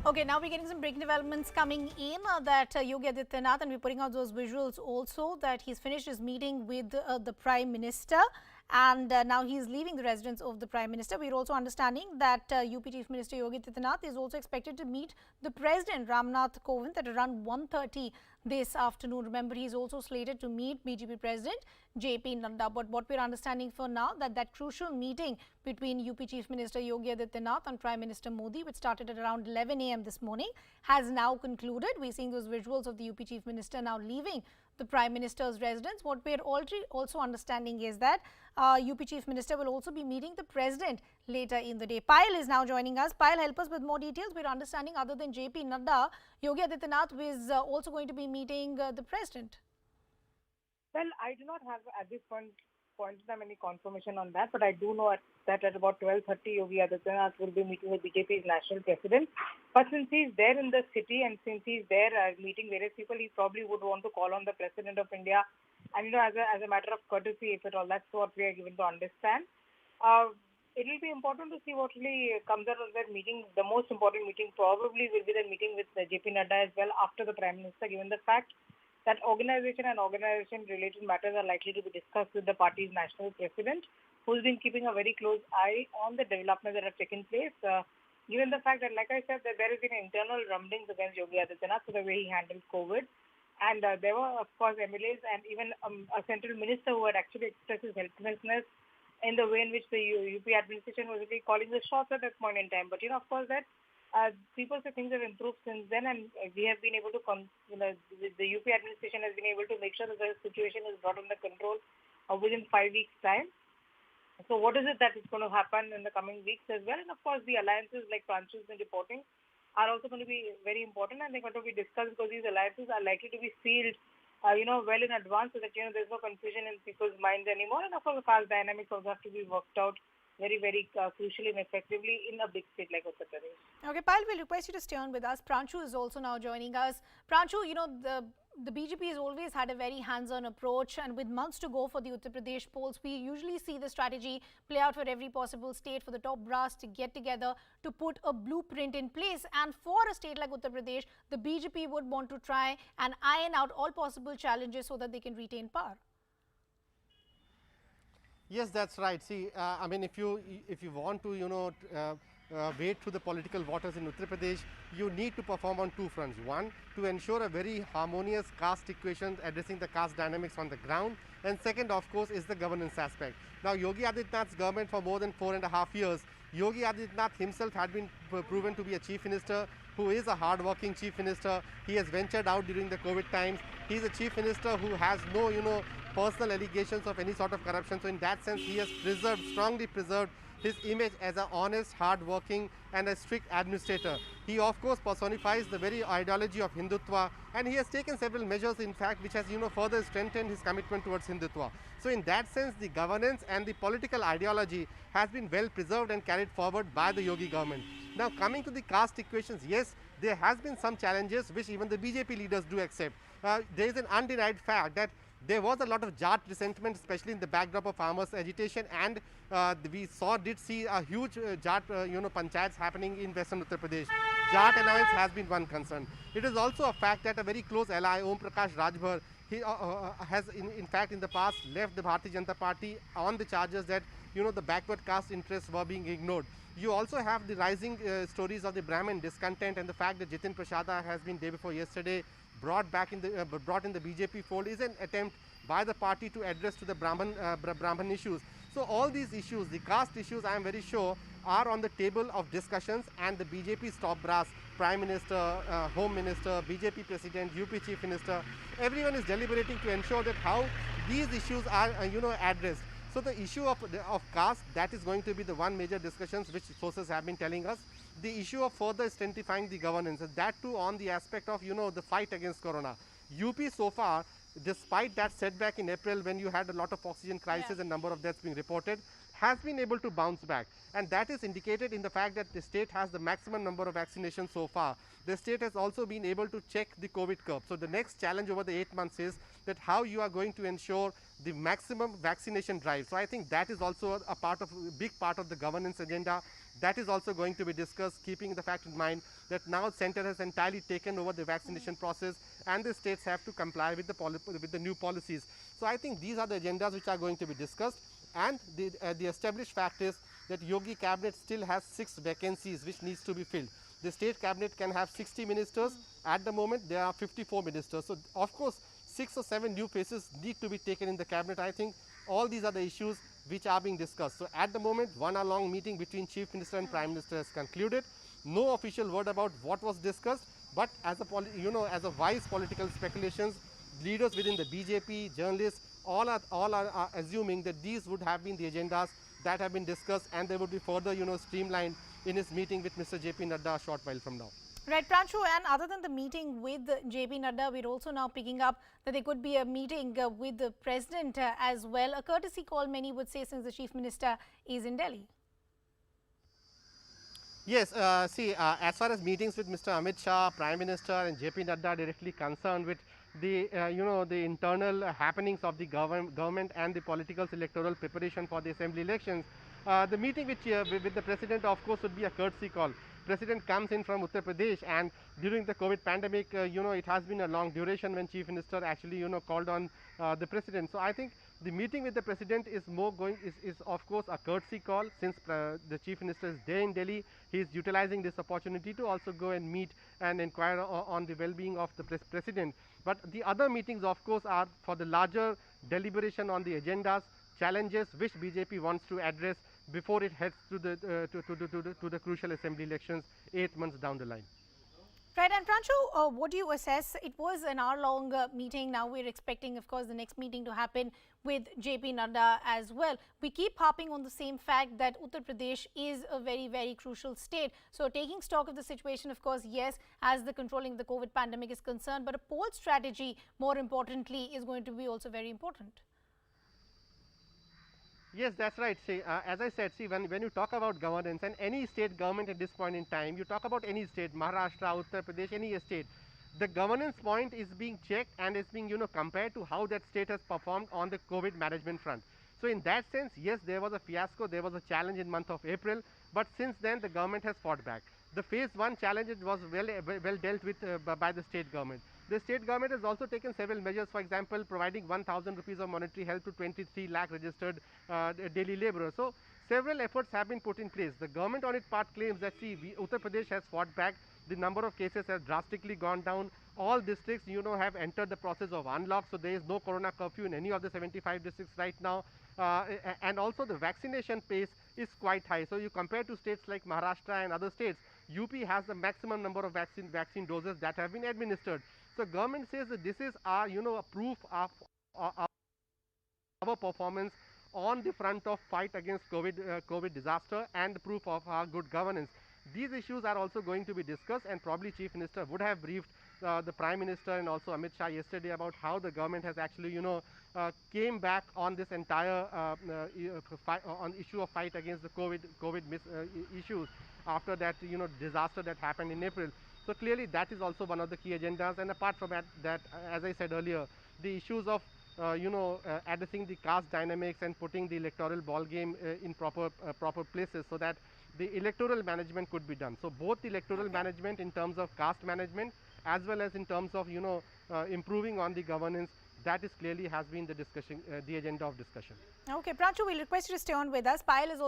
Okay, now we're getting some breaking developments coming in that Yogi Adityanath, and we're putting out those visuals also, that he's finished his meeting with the Prime Minister, and now he's leaving the residence of the Prime Minister. We're also understanding that UP Chief Minister Yogi Adityanath is also expected to meet the President Ram Nath Kovind at around 1:30 this afternoon. Remember, he's also slated to meet BJP President JP Nadda. But what we're understanding for now, that crucial meeting between UP Chief Minister Yogi Adityanath and Prime Minister Modi, which started at around 11 a.m. this morning, has now concluded. We're seeing those visuals of the UP Chief Minister now leaving the Prime Minister's residence. What we're already also understanding is that UP Chief Minister will also be meeting the President later in the day. Payal is now joining us. Payal, help us with more details. We're understanding other than JP Nadda, Yogi Adityanath is also going to be meeting the President. Well, I do not have at this point in time any confirmation on that, but I do know that at about 12:30 Yogi Adityanath will be meeting with BJP's national president. But since he's there in the city and since he's there meeting various people, he probably would want to call on the President of India, and as a matter of courtesy, if at all. That's what we are given to understand. It will be important to see what really comes out of that meeting. The most important meeting probably will be the meeting with JP Nadda as well after the Prime Minister, given the fact that organization and organization-related matters are likely to be discussed with the party's national president, who's been keeping a very close eye on the developments that have taken place, given the fact that, like I said, that there has been internal rumblings against Yogi Adityanath for the way he handled COVID. And there were, of course, MLAs and even a central minister who had actually expressed his helplessness in the way in which the UP administration was really calling the shots at that point in time. But, of course, that people say things have improved since then, and we have been able to, the UP administration has been able to make sure that the situation is brought under control within 5 weeks' time. So what is it that is going to happen in the coming weeks as well? And of course, the alliances like Pranchu's been reporting are also going to be very important, and they're going to be discussed because these alliances are likely to be sealed, well in advance, so that, there's no confusion in people's minds anymore. And of course, the power dynamics also have to be worked out very, very crucially and effectively in a big state like Uttar Pradesh. Okay, Payal, we'll request you to stay on with us. Pranchu is also now joining us. Pranchu, the BJP has always had a very hands-on approach, and with months to go for the Uttar Pradesh polls, we usually see the strategy play out for every possible state, for the top brass to get together to put a blueprint in place. And for a state like Uttar Pradesh, the BJP would want to try and iron out all possible challenges so that they can retain power. Yes, that's right. See, I mean, if you want to, wade through the political waters in Uttar Pradesh, you need to perform on two fronts. One, to ensure a very harmonious caste equation addressing the caste dynamics on the ground. And second, of course, is the governance aspect. Now, Yogi Adityanath's government for more than 4.5 years, Yogi Adityanath himself had been proven to be a chief minister who is a hard-working chief minister. He has ventured out during the COVID times. He is a chief minister who has no, personal allegations of any sort of corruption. So in that sense, he has strongly preserved his image as an honest, hard-working and a strict administrator. He of course personifies the very ideology of Hindutva, and he has taken several measures, in fact, which has further strengthened his commitment towards Hindutva. So in that sense, the governance and the political ideology has been well preserved and carried forward by the Yogi government. Now, coming to the caste equations, yes, there has been some challenges which even the BJP leaders do accept. There is an undenied fact that there was a lot of Jat resentment, especially in the backdrop of farmers' agitation, and we did see a huge Jat, panchayats happening in Western Uttar Pradesh. Jat annoyance has been one concern. It is also a fact that a very close ally, Om Prakash Rajbhar, he has in fact in the past left the Bharatiya Janata Party on the charges that the backward caste interests were being ignored. You also have the rising stories of the Brahmin discontent, and the fact that Jitin Prasada has been day before yesterday brought in the BJP fold is an attempt by the party to address to the Brahman issues. So all these issues, the caste issues, I am very sure are on the table of discussions, and the BJP's top brass, Prime Minister, Home Minister, BJP President, UP Chief Minister, everyone is deliberating to ensure that how these issues are addressed. So the issue of caste, that is going to be the one major discussions which sources have been telling us. The issue of further strengthening the governance, and that too on the aspect of the fight against corona. UP so far, despite that setback in April when you had a lot of oxygen crisis and number of deaths being reported, has been able to bounce back, and that is indicated in the fact that the state has the maximum number of vaccinations so far. The state has also been able to check the COVID curve. So the next challenge over the 8 months is that how you are going to ensure the maximum vaccination drive. So I think that is also a part of big part of the governance agenda. That is also going to be discussed, keeping the fact in mind that now center has entirely taken over the vaccination process, and the states have to comply with the new policies. So I think these are the agendas which are going to be discussed, and the established fact is that Yogi cabinet still has 6 vacancies which needs to be filled. The state cabinet can have 60 ministers. At the moment there are 54 ministers. So of course 6 or 7 new faces need to be taken in the cabinet. I think all these are the issues which are being discussed. So at the moment 1 hour long meeting between Chief Minister and Prime Minister has concluded. No official word about what was discussed, but as a wise political speculations, leaders within the BJP, journalists, all are assuming that these would have been the agendas that have been discussed, and they would be further streamlined in his meeting with Mr. JP Nadda a short while from now. Right, Pranchu, and other than the meeting with JP Nadda, we're also now picking up that there could be a meeting with the President as well. A courtesy call, many would say, since the Chief Minister is in Delhi. Yes, as far as meetings with Mr. Amit Shah, Prime Minister, and JP Nadda directly concerned with the the internal happenings of the government and the political electoral preparation for the assembly elections, the meeting with the President, of course, would be a courtesy call. President comes in from Uttar Pradesh, and during the COVID pandemic, it has been a long duration when Chief Minister actually called on the President. So I think the meeting with the President is of course a courtesy call, since the Chief Minister is there in Delhi. He is utilizing this opportunity to also go and meet and inquire on the well-being of the President. But the other meetings, of course, are for the larger deliberation on the agendas, challenges which BJP wants to address before it heads to the crucial assembly elections 8 months down the line. Right, and Pranchu, what do you assess? It was an hour-long meeting. Now we're expecting, of course, the next meeting to happen with JP Nadda as well. We keep harping on the same fact that Uttar Pradesh is a very, very crucial state. So taking stock of the situation, of course, yes, as the controlling the COVID pandemic is concerned, but a poll strategy, more importantly, is going to be also very important. Yes, that's right. See, as I said, when you talk about governance, and any state government at this point in time, you talk about any state, Maharashtra, Uttar Pradesh, any state, the governance point is being checked and is being compared to how that state has performed on the COVID management front. So in that sense, yes, there was a fiasco, there was a challenge in month of April, but since then the government has fought back. The phase 1 challenge was well dealt with by the state government. The state government has also taken several measures, for example, providing 1,000 rupees of monetary help to 23 lakh registered daily laborers. So several efforts have been put in place. The government on its part claims that Uttar Pradesh has fought back. The number of cases has drastically gone down. All districts, have entered the process of unlock. So there is no corona curfew in any of the 75 districts right now. And also the vaccination pace is quite high. So you compare to states like Maharashtra and other states, UP has the maximum number of vaccine doses that have been administered. So government says that this is our, a proof of our performance on the front of fight against COVID disaster, and proof of our good governance. These issues are also going to be discussed, and probably Chief Minister would have briefed the Prime Minister and also Amit Shah yesterday about how the government has actually, came back on this entire on issue of fight against the COVID issues after that, disaster that happened in April. So clearly that is also one of the key agendas. And apart from that, as I said earlier, the issues of addressing the caste dynamics and putting the electoral ball game in proper places, so that the electoral management could be done. So both the electoral management in terms of caste management, as well as in terms of improving on the governance, that is clearly has been the discussion, the agenda of discussion. Okay, Pranchu, we'll request you to stay on with us. Payal is also